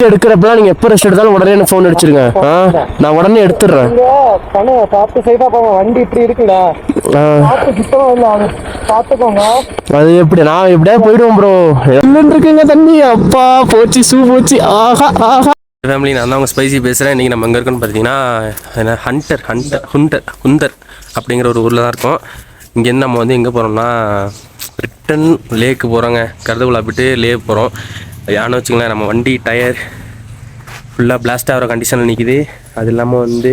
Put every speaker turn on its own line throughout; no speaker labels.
எடுக்கிறப்பலாம் நீங்க எப்போ ரெஸ்ட் எடுத்தாலும் உடனே எனக்கு ஃபோன் அடிச்சிருங்க. நான் உடனே எடுத்துடுறேன்.
வண்டி இப்படி இருக்குடா, பாத்துக்கோங்க.
அது எப்படி நான் எப்படியா போயிடுவோம் ப்ரோ. இல்லைன்னு இருக்குங்க தண்ணி. அப்பா போச்சு, ஷூ போச்சு. ஆஹா ஆஹா. ஃபேமிலி, நான் தான் அவங்க ஸ்பைசி பேசுகிறேன். இன்றைக்கி நம்ம எங்கே இருக்கோன்னு பார்த்தீங்கன்னா என்ன ஹுந்தர் அப்படிங்கிற ஒரு ஊரில் தான் இருக்கோம். இங்கேருந்து நம்ம வந்து எங்கே போகிறோம்னா ரிட்டன் லேக்கு போகிறோங்க. கருதுகுலா போய்ட்டு லேக் போகிறோம். யானை வச்சுங்களேன், நம்ம வண்டி டயர் ஃபுல்லாக பிளாஸ்ட் ஆகிற கண்டிஷனில் நிற்கிது. அது இல்லாமல் வந்து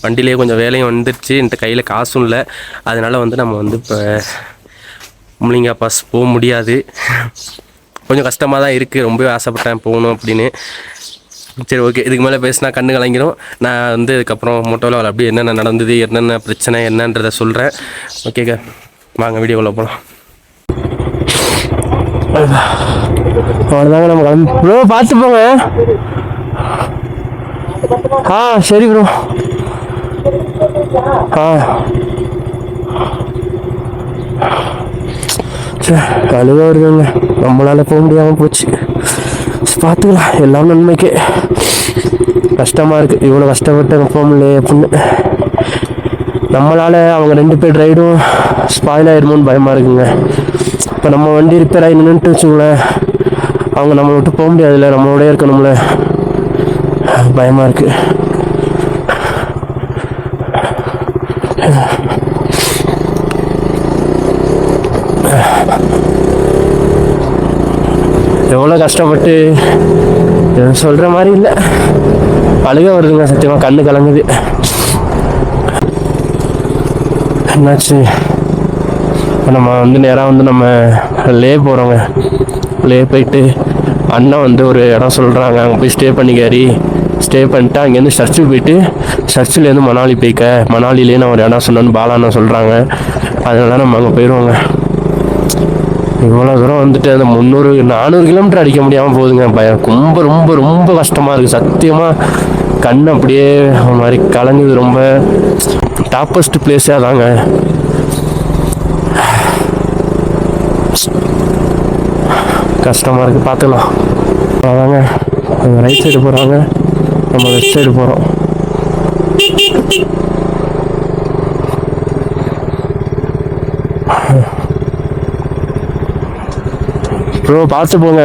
வண்டியிலே கொஞ்சம் வேலையும் வந்துடுச்சு. என்கிட்ட கையில் காசும் இல்லை. அதனால் வந்து நம்ம வந்து இப்போ முள்ளிங்கா பாஸ் போக முடியாது. கொஞ்சம் கஷ்டமாக தான் இருக்குது. ரொம்பவே ஆசைப்பட்டேன் போகணும் அப்படின்னு. சரி, ஓகே, இதுக்கு மேலே பேசினா கண்ணு கலங்கிடும். நான் வந்து இதுக்கப்புறம் மோட்டோவில் அப்படியே என்னென்ன நடந்தது, என்னென்ன பிரச்சனை என்னன்றதை சொல்கிறேன். ஓகேங்க, வாங்க வீடியோக்குள்ளே போகலாம். அவ்வளோதாங்க, நம்ம கிளம்பி. ப்ரோ பார்த்து போங்க. சரி ப்ரோ. அழுக வருதுங்க. நம்மளால போக முடியாமல் போச்சு. பார்த்துக்கலாம், எல்லாம் நன்மைக்கே. கஷ்டமாக இருக்குது, இவ்வளோ கஷ்டப்பட்டு போக முடியல அப்படின்னு. நம்மளால் அவங்க 2 பேர் ரைடும் ஸ்பாயில் ஆயிடுமோன்னு பயமாக இருக்குங்க. இப்போ நம்ம வண்டி ரிப்பேர் ஆகி நின்றுட்டு வச்சுங்களேன், அவங்க நம்மளை விட்டு போக முடியாதுல்ல, நம்மளோட இருக்கணும்ல. பயமாக இருக்குது. எவ்வளோ கஷ்டப்பட்டு சொல்கிற மாதிரி இல்லை. அழுக வருதுங்க, சத்தியமாக கண்ணு கலங்குது. என்னாச்சு, நம்ம வந்து நேராக வந்து நம்ம லே போகிறோங்க. லே போயிட்டு அண்ணன் வந்து ஒரு இடம் சொல்கிறாங்க, அங்கே போய் ஸ்டே பண்ணிட்டு அங்கேருந்து சர்ச்சுக்கு போயிட்டு சர்ச்சிலேருந்து மணாலி போய்க்க, மணாலிலே நான் ஒரு இடம் சொன்னேன்னு பாலாண்ணா சொல்கிறாங்க. அதனால நம்ம அங்கே போயிடுவோங்க. இவ்வளோ தூரம் வந்துட்டு அந்த 300-400 கிலோமீட்டர் அடிக்க முடியாமல் போகுதுங்க. ரொம்ப ரொம்ப ரொம்ப கஷ்டமாக இருக்குது சத்தியமாக. கண் அப்படியே ஒரு மாதிரி கலங்குது. ரொம்ப டாப்பஸ்ட் பிளேஸே அதாங்க. கஷ்டமாக இருக்குது. பார்த்துக்கலாம். அதாங்க, அவங்க ரைட் சைடு போகிறாங்க, நம்ம லெஃப்ட் சைடு போகிறோம். ப்ரோ பார்த்து போங்க.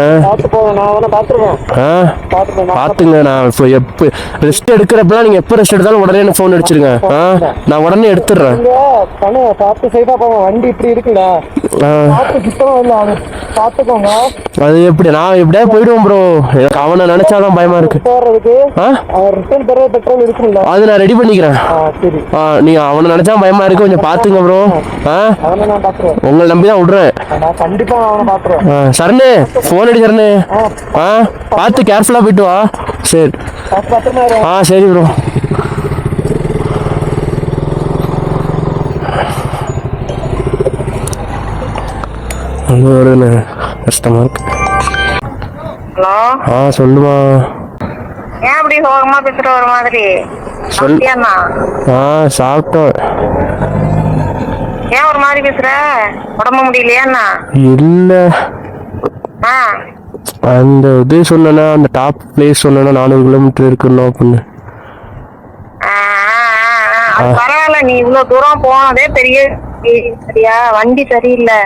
பார்த்துங்க. நான் இப்போ எப்போ ரெஸ்ட் எடுக்கிறப்பலாம் நீங்கள் எப்போ ரெஸ்ட் எடுத்தாலும் உடனே எனக்கு ஃபோன் அடிச்சிருங்க. நான் உடனே எடுத்துடுறேன்.
வண்டி இப்படி இருக்குடா, பாத்துக்கோங்க.
அது எப்படி நான் எப்படியா போயிடுவோம் ப்ரோ. எனக்கு அவனை நினைச்சாதான் பயமா இருக்கு. அது நான் ரெடி பண்ணிக்கிறேன். நீங்க அவனை நினைச்சா பயமா இருக்கு, கொஞ்சம் பாத்துங்க ப்ரோ. உங்களை நம்பிதான் விடுறேன். சரணு போன் அடி சரணு. பார்த்து கேர்ஃபுல்லா போயிட்டு வா. சரி. சரி ப்ரோ. கஷ்டமா இருக்கு.
ஹலோ.
சொல்லுமா.
ஏன் அப்படி சோகமா பேசுற ஒரு மாதிரி?
சாப்பிட்டோம்.
ஏன் ஒரு மாதிரி பேசுற? உடம்பு முடியலையா?
இல்ல, அந்த இது சொன்னா, அந்த டாப் பிளேஸ் சொன்னா 400 கிலோமீட்டர் இருக்குன்னு அப்படின்னு.
பரவாயில்ல, நீ இவ்வளவு தூரம் போனதே பெரிய சரியா. வண்டி சரியில்லை,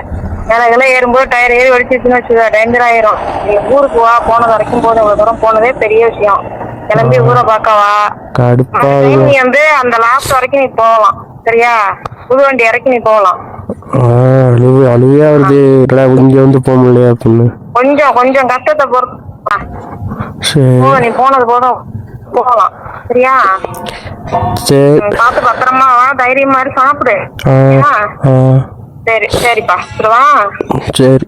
மேலெல்லாம் ஏறும்போது டயர் ஏறி வடிச்சிருச்சுன்னு வச்சுக்கோ, டேஞ்சர் ஆயிரும். நீ ஊருக்கு வா, போனது வரைக்கும் போது அவ்வளவு தூரம் போனதே பெரிய விஷயம். கிளம்பி ஊரை பார்க்கவா. நீ வந்து அந்த லாஸ்ட் வரைக்கும் நீ போகலாம், சரியா? புது வண்டி இறக்கி நீ போகலாம்.
அழுவியா வருது, இங்க வந்து போக முடியல அப்படின்னு.
கொஞ்சம் கஷ்டத்தை பொறுத்து நீ போனது போதும், போகலாம், சரியா?
சரி,
பார்த்து பத்திரமா வா, தைரியம் மாதிரி சாப்பிடு. சரி சரிப்பா, சரிவா.
சரி.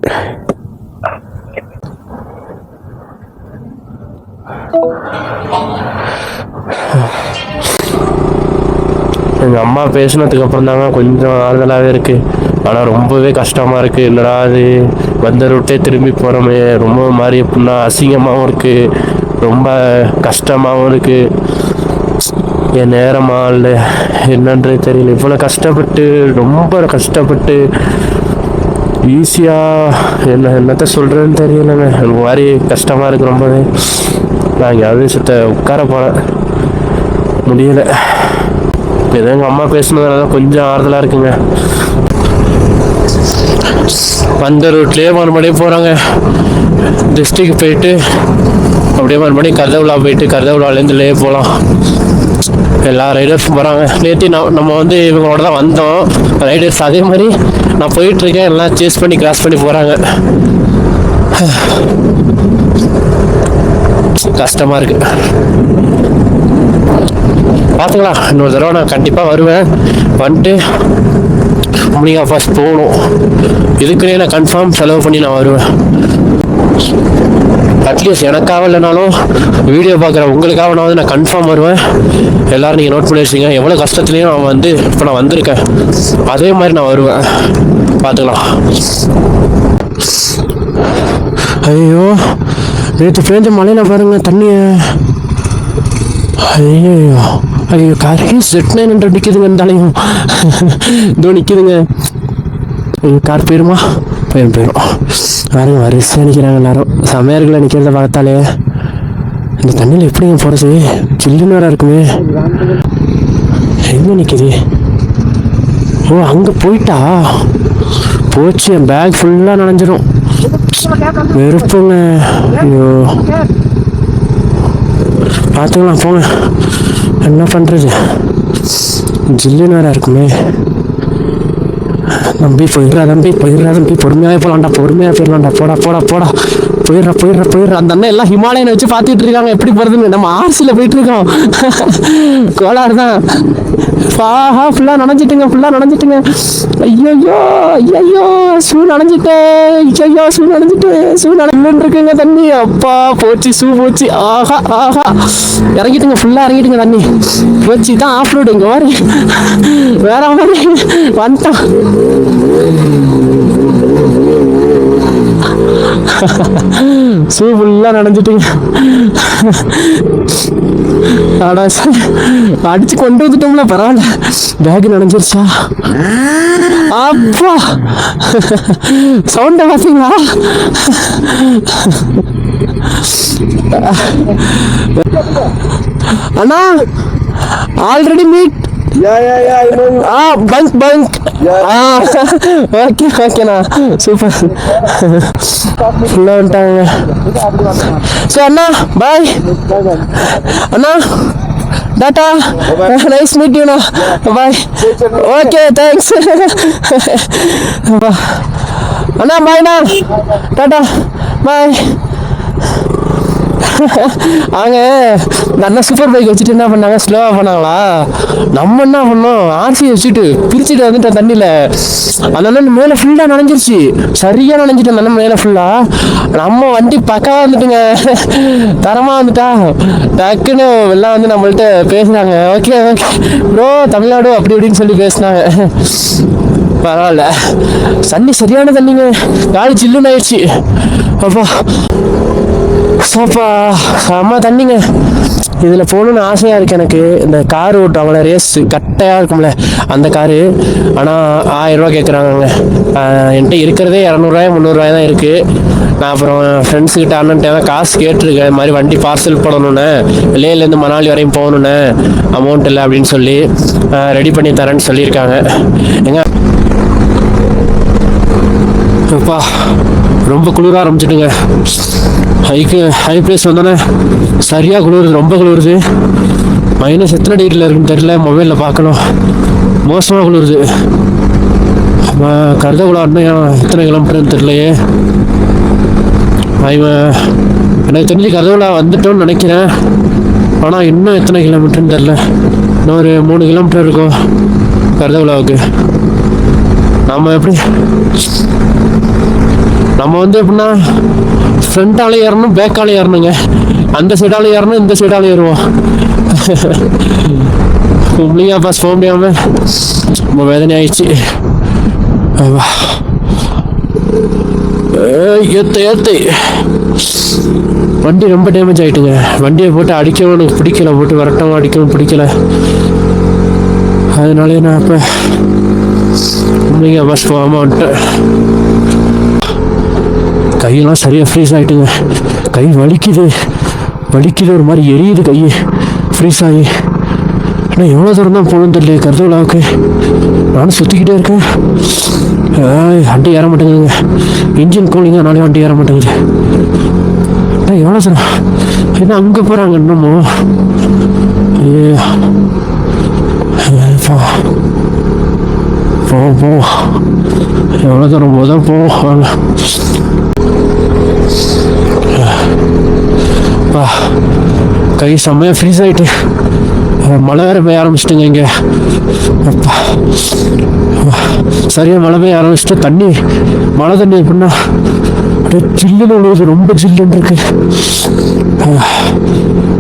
எங்கள் அம்மா பேசினதுக்கு அப்புறம் தாங்க கொஞ்சம் ஆறுதலாகவே இருக்குது. ஆனால் ரொம்பவே கஷ்டமாக இருக்குது. என்னடா அது வந்த ரூட்டே திரும்பி போகிறோமே, ரொம்ப மாதிரி எப்படின்னா அசிங்கமாகவும் இருக்குது, ரொம்ப கஷ்டமாகவும் இருக்குது. என் நேரமா இல்லை என்னன்றே தெரியல. இவ்வளோ கஷ்டப்பட்டு, ரொம்ப கஷ்டப்பட்டு ஈஸியாக என்னத்த சொல்கிறேன்னு தெரியலங்க. ஒரு மாதிரி கஷ்டமாக இருக்குது ரொம்பவே. நான் எங்கேயாவது சுத்த உட்கார போகிறேன், முடியலை. ஏதோ எங்கள் அம்மா பேசுனதுனால தான் கொஞ்சம் ஆறுதலாக இருக்குங்க. வந்த ரூட்லேயே மறுபடியும் போகிறாங்க. டிஸ்ட்ரிக்ட் போயிட்டு அப்படியே மறுபடியும் கர்தவுலா போயிட்டு கர்தவுலாலேருந்துலே போகலாம். எல்லா ரைடர்ஸும் போகிறாங்க. நேற்று நம்ம வந்து இவங்களோட தான் வந்தோம் ரைடர்ஸ். அதே மாதிரி நான் போயிட்டுருக்கேன், எல்லாம் சேஸ் பண்ணி கிராஸ் பண்ணி போகிறாங்க. கஷ்டமாக இருக்குது. பார்த்துக்கலாம், இன்னொரு தடவை நான் கண்டிப்பாக வருவேன். வந்துட்டு முடியா ஃபர்ஸ்ட் போகணும். இதுக்குன்னே நான் கன்ஃபார்ம் செலவு பண்ணி நான் வருவேன். அட்லீஸ்ட் எனக்காக இல்லைனாலும் வீடியோ பார்க்குற உங்களுக்காகனாவது நான் கன்ஃபார்ம் வருவேன். எல்லோரும் நீங்கள் நோட் பண்ணி வச்சுங்க. எவ்வளோ கஷ்டத்துலேயும் நான் வந்து இப்போ நான் வந்திருக்கேன், அதே மாதிரி நான் வருவேன். பார்த்துக்கலாம். ஐயோ, நேற்று பேஞ்ச மழையில் பாருங்க தண்ணியை. ஐயோ ஐயோ, காரே செட் 900 நிற்கிதுங்க, இருந்தாலையும் இதோ நிற்கிதுங்க. ஐயோ, கார் போயிடுமா? போயிடும். பாருங்க வரிசையாக நிற்கிறாங்க எல்லாரும். சமையல்களை நிற்கிறத பார்த்தாலே இந்த தண்ணியில் எப்படிங்க போகிறது? சில்லுன்னு வேற இருக்குமே. எங்கே நிற்கிது? ஓ, அங்கே போயிட்டா போச்சு. என் பேக் ஃபுல்லாக நனைஞ்சிடும். வெறுப்புங்க. ஐயோ, பார்த்துக்கலாம் போங்க. என்ன பண்ணுறது, ஜில்லுன்னு வேற இருக்குமே. தம்பி போயிடுறா, தம்பி பொறுமையாகவே போகலாம்டா, பொறுமையாக போயிடலாம்டா. போடா போயிடுறா. அந்த அண்ணன் எல்லாம் ஹிமாலயனை வச்சு பார்த்துட்டு இருக்காங்க எப்படி போகிறதுன்னு. நம்ம ஆர்சியில் போயிட்டு இருக்கோம். கோளாறு தான். ஃபுல்லாக நனைஞ்சிட்டுங்க. ஐயோ ஷூ நனைஞ்சிட்டேன். இருக்குங்க தண்ணி. அப்பா போச்சு, ஷூ போச்சு. ஆஹா இறங்கிட்டுங்க, ஃபுல்லாக இறங்கிட்டுங்க தண்ணி. போச்சு தான் ஆஃப் ரோடு. இங்கே வேற மாதிரி வந்துட்டான். ஷூ ஃபுல்லாக நனைஞ்சிட்டுங்க. அடிச்சு கொண்டு வந்துட்டோம்ல, பரவாயில்ல. பேக் நனைஞ்சிருச்சா? அப்பா சவுண்ட பார்த்தீங்களா? அண்ணா ஆல்ரெடி மீட். பங்க். ஓகேண்ணா, சூப்பர். ஃபுல்லாக வந்துட்டாங்க. சரி அண்ணா, பாய் அண்ணா, டாட்டா, நைஸ் மீட் யூண்ணா, பாய். ஓகே, தேங்க்ஸ் அண்ணா. பாய்ண்ணா, டாட்டா, பாய். அவங்க இந்த அண்ணா சூப்பர் பைக் வச்சுட்டு என்ன பண்ணாங்க, ஸ்லோவாக பண்ணாங்களா? நம்ம என்ன பண்ணோம், ஆர்சி வச்சுட்டு பிரிச்சுட்டு வந்துட்டோம் தண்ணியில். அந்த அண்ணன் மேலே ஃபுல்லாக நனைஞ்சிருச்சு, சரியாக நனைஞ்சிட்டோம் அந்த அண்ணன் மேலே ஃபுல்லாக. நம்ம வண்டி பக்காவாக வந்துட்டுங்க, தரமாக வந்துட்டா. டக்குன்னு எல்லாம் வந்து நம்மள்ட்ட பேசுனாங்க. ஓகே ப்ரோ, தமிழ்நாடு அப்படி இப்படின்னு சொல்லி பேசினாங்க. பரவாயில்ல, தண்ணி சரியான தண்ணிங்க. காலி சில்லுன்னு ஆயிடுச்சு. அப்பா சோப்பா செம்ம தண்ணிங்க. இதில் போகணுன்னு ஆசையாக இருக்குது எனக்கு. இந்த கார் ஓட்டுவாங்களே, ரேஸ் கட்டையாக இருக்கும்ல அந்த காரு. ஆனால் 1000 ரூபா கேட்குறாங்க. என்கிட்ட இருக்கிறதே 200 300 தான் இருக்குது. நான் அப்புறம் ஃப்ரெண்ட்ஸுக்கிட்ட அண்ணன்ட்ட தான் காசு கேட்டிருக்கேன். இது மாதிரி வண்டி பார்சல் பண்ணணுன்னு, லேலேருந்து மணாலி வரையும் போகணுன்னு, அமௌண்ட் இல்லை அப்படின்னு சொல்லி ரெடி பண்ணி தரேன்னு சொல்லியிருக்காங்க. எங்க அப்பா ரொம்ப குளிர ஆரம்பிச்சிட்டுங்க. ஹை ப்ளேஸ் வந்தோன்னே சரியாக குளிருது, ரொம்ப குளிருது. மைனஸ் எத்தனை டிகிரியில் இருக்குன்னு தெரியல, மொபைலில் பார்க்கணும். மோசமாக குளிருது. கர்தகுலா இன்னும் எத்தனை கிலோமீட்டர்னு தெரியலையே. எனக்கு தெரிஞ்சு கர்தகுலா வந்துட்டோன்னு நினைக்கிறேன். ஆனால் இன்னும் எத்தனை கிலோமீட்டர்னு தெரில. இன்னும் ஒரு 3 கிலோமீட்டர் இருக்கும் கர்தகுலாவுக்கு. நம்ம வந்து எப்படின்னா ஃப்ரண்டாலே ஏறணும், பேக்காலே ஏறணுங்க. அந்த சைடால ஏறணும், இந்த சைடால ஏறுவோம். முடியா பாஸ் போக முடியாமல் ரொம்ப வேதனை ஆயிடுச்சு. ஏத்து வண்டி ரொம்ப டேமேஜ் ஆகிட்டுங்க. வண்டியை போட்டு அடிக்கவும் எனக்கு பிடிக்கல, போட்டு விரட்டவும் அடிக்கவும் பிடிக்கல. அதனாலே நான் இப்போ முடியா பாஸ் போகாமல் வந்துட்டேன். கையெல்லாம் சரியாக ஃப்ரீஸ் ஆகிட்டுங்க. கை வலிக்குது.
வலிக்குது, ஒரு மாதிரி எரியுது கை ஃப்ரீஸ் ஆகி. ஆனால் எவ்வளோ தூரம் தான் போகணும்னு தெரியல கருதுலாவுக்கு. நானும் சுற்றிக்கிட்டே இருக்கேன், வண்டி ஏற மாட்டேங்குதுங்க. இன்ஜின் கூலிங்க, அதனாலே வண்டி ஏற மாட்டேங்குது. ஆனால் எவ்வளோ தூரம் என்ன அங்கே போகிறாங்க இன்னமும். போவோம், எவ்வளோ தூரம் போதும் போவோம். கை செம்மையாக ஃப்ரீஸ் ஆகிட்டு, மழை வேறு பெய்ய ஆரம்பிச்சிட்டுங்க இங்கே. அப்பா சரியாக மழை பெய்ய ஆரம்பிச்சிட்டு தண்ணி, மழை தண்ணி எப்படின்னா அப்படியே ஜில்லுன்னு விழுவுது, ரொம்ப ஜில்லுன்னு இருக்கு.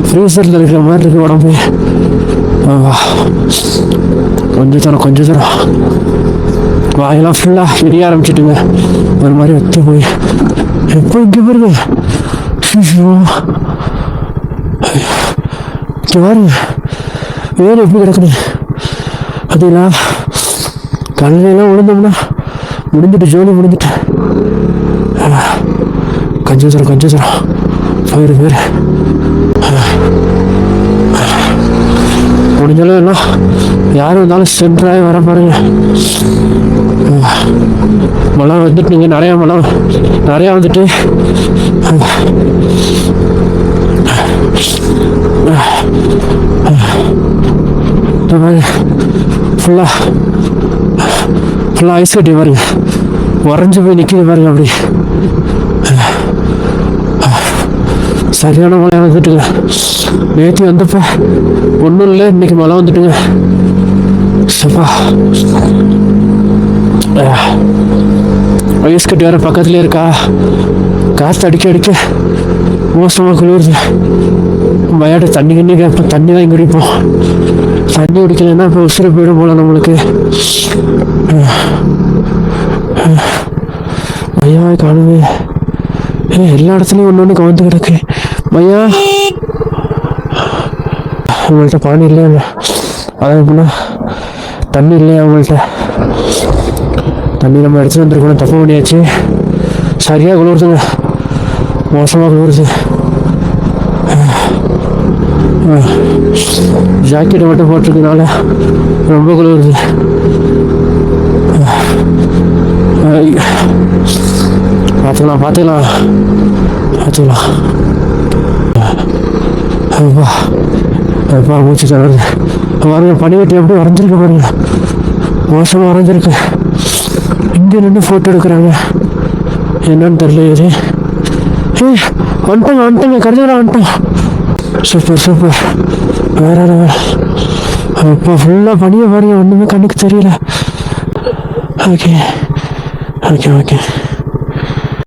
ஃப்ரீசரில் இருக்கிற மாதிரி இருக்கு உடம்பு. கொஞ்சம் தூரம் வாயெல்லாம் ஃபுல்லாக எரிய ஆரம்பிச்சிட்டுங்க, ஒரு மாதிரி வச்சு போய். எப்போ இங்கே பாருங்க, இங்கே பாருங்க வேறு எப்படி கிடக்குது பார்த்தீங்களா. கல்லையெல்லாம் விழுந்தோம்னா முடிஞ்சிட்டு, ஜோலி முடிஞ்சிட்டு. கொஞ்சம் தூரம் போயிரு முடிஞ்சாலும் எல்லாம் யாரும் இருந்தாலும் சென்டராகி வர பாருங்க. மழை வந்துட்டுங்க, நிறையா வந்துட்டு. ஃபுல்லாக ஐஸ் கட்டி பாருங்க, உறைஞ்சி போய் நிற்கிது பாருங்க. அப்படி சரியான மழை வந்துட்டுங்க. நேற்று வந்தப்ப ஒன்றும் இல்லை, இன்னைக்கு மழை வந்துட்டுங்க. சப்பா ஐஸ் கட்டி வேறு பக்கத்துலேயே இருக்கா, காற்று அடிக்க மோசமாக குளிருது. பயாட்ட தண்ணி கேட்போம், தண்ணி தான் இங்கே குடிப்போம். தண்ணி குடிக்கலைன்னா இப்போ உசுறு போயிடும் போல நம்மளுக்கு. பையா காணுமே, எல்லா இடத்துலையும் ஒன்று கவர்ந்து கிடக்கு. பையா அவங்கள்ட்ட பானி இல்லையா, அதான் எப்படின்னா தண்ணி இல்லையா அவங்கள்ட்ட. தண்ணி நம்ம எடுத்துகிட்டு வந்துருக்கணும், தப்பு பண்ணியாச்சு. சரியாக குளிருதுங்க, மோசமாக குளிருது. ஜாக்கெட்டை மட்டும் போட்டிருக்கனால ரொம்ப குளிருது. பார்த்துக்கலாம். அப்பா மூச்சு தருது பாருங்க. பனிக்கட்டி எப்படி வரைஞ்சிருக்கு பாருங்க, மோசமாக வரைஞ்சிருக்கு. இங்கே நின்று ஃபோட்டோ எடுக்கிறாங்க, என்னன்னு தெரியல இது. வந்துட்டேங்க கருதுலாம் வந்துட்டோம். சூப்பர் வேற. அப்பா ஃபுல்லாக பனியை பாருங்க, ஒன்றுமே கண்ணுக்கு தெரியல. ஓகே